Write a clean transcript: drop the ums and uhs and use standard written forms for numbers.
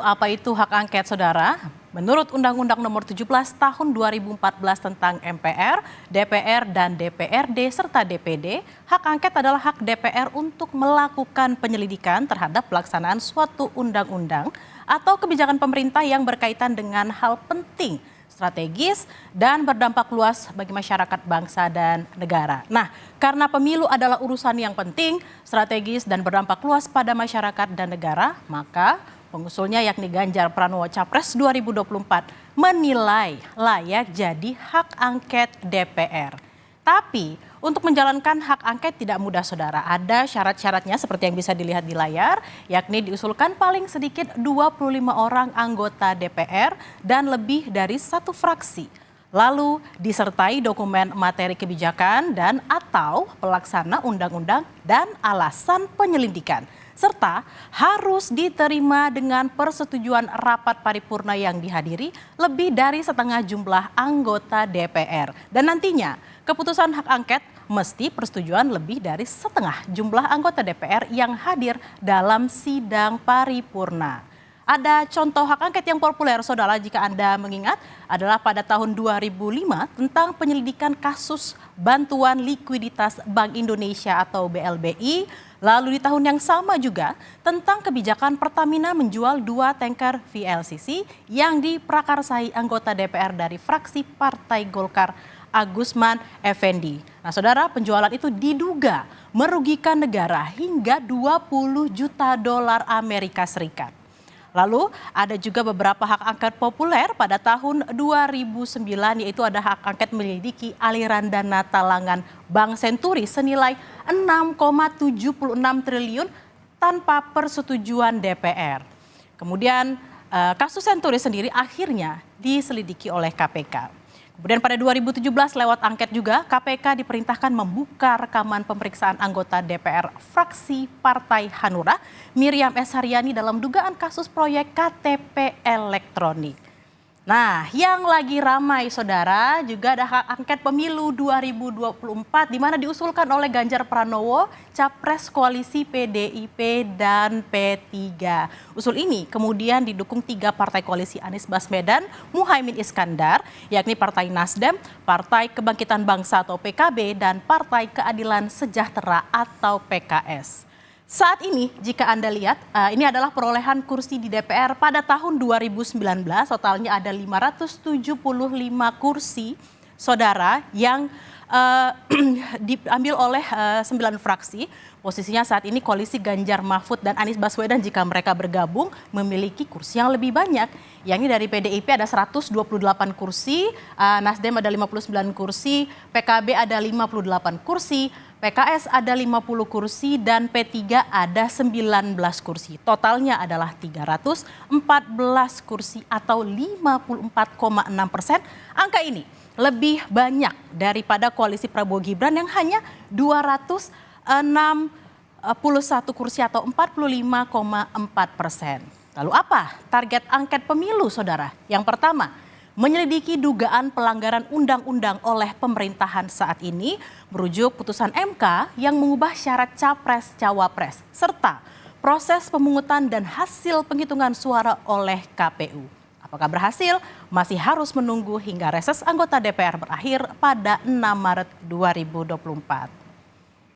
Apa itu hak angket, Saudara? Menurut Undang-Undang Nomor 17 Tahun 2014 tentang MPR, DPR, dan DPRD serta DPD, hak angket adalah hak DPR untuk melakukan penyelidikan terhadap pelaksanaan suatu undang-undang atau kebijakan pemerintah yang berkaitan dengan hal penting, strategis, dan berdampak luas bagi masyarakat, bangsa, dan negara. Nah, karena pemilu adalah urusan yang penting, strategis, dan berdampak luas pada masyarakat dan negara, maka pengusulnya yakni Ganjar Pranowo Capres 2024 menilai layak jadi hak angket DPR. Tapi untuk menjalankan hak angket tidak mudah, Saudara. Ada syarat-syaratnya seperti yang bisa dilihat di layar, yakni diusulkan paling sedikit 25 orang anggota DPR dan lebih dari satu fraksi. Lalu disertai dokumen materi kebijakan dan atau pelaksana undang-undang dan alasan penyelidikan. Serta harus diterima dengan persetujuan rapat paripurna yang dihadiri lebih dari setengah jumlah anggota DPR. Dan nantinya keputusan hak angket mesti persetujuan lebih dari setengah jumlah anggota DPR yang hadir dalam sidang paripurna. Ada contoh hak angket yang populer, Saudara, jika Anda mengingat, adalah pada tahun 2005 tentang penyelidikan kasus bantuan likuiditas Bank Indonesia atau BLBI. Lalu di tahun yang sama juga tentang kebijakan Pertamina menjual 2 tanker VLCC yang diprakarsai anggota DPR dari fraksi Partai Golkar Agusman Effendi. Nah, Saudara, penjualan itu diduga merugikan negara hingga 20 juta dolar Amerika Serikat. Lalu ada juga beberapa hak angket populer pada tahun 2009, yaitu ada hak angket menyelidiki aliran dana talangan Bank Senturi senilai 6,76 triliun tanpa persetujuan DPR. Kemudian kasus Senturi sendiri akhirnya diselidiki oleh KPK. Kemudian pada 2017 lewat angket juga KPK diperintahkan membuka rekaman pemeriksaan anggota DPR fraksi Partai Hanura Miriam S. Haryani dalam dugaan kasus proyek KTP elektronik. Nah, yang lagi ramai, Saudara, juga ada hak angket pemilu 2024 di mana diusulkan oleh Ganjar Pranowo, Capres koalisi PDIP dan P3. Usul ini kemudian didukung 3 partai koalisi Anies Baswedan, Muhaimin Iskandar, yakni Partai Nasdem, Partai Kebangkitan Bangsa atau PKB, dan Partai Keadilan Sejahtera atau PKS. Saat ini jika Anda lihat ini adalah perolehan kursi di DPR pada tahun 2019, totalnya ada 575 kursi, Saudara, yang diambil oleh 9 fraksi. Posisinya saat ini koalisi Ganjar Mahfud dan Anies Baswedan jika mereka bergabung memiliki kursi yang lebih banyak. Yakni dari PDIP ada 128 kursi, Nasdem ada 59 kursi, PKB ada 58 kursi, PKS ada 50 kursi, dan P3 ada 19 kursi. Totalnya adalah 314 kursi atau 54,6%. Angka ini lebih banyak daripada koalisi Prabowo Gibran yang hanya 261 kursi atau 45,4%. Lalu apa target angket pemilu, Saudara? Yang pertama, menyelidiki dugaan pelanggaran undang-undang oleh pemerintahan saat ini merujuk putusan MK yang mengubah syarat capres-cawapres serta proses pemungutan dan hasil penghitungan suara oleh KPU. Apakah berhasil? Masih harus menunggu hingga reses anggota DPR berakhir pada 6 Maret 2024.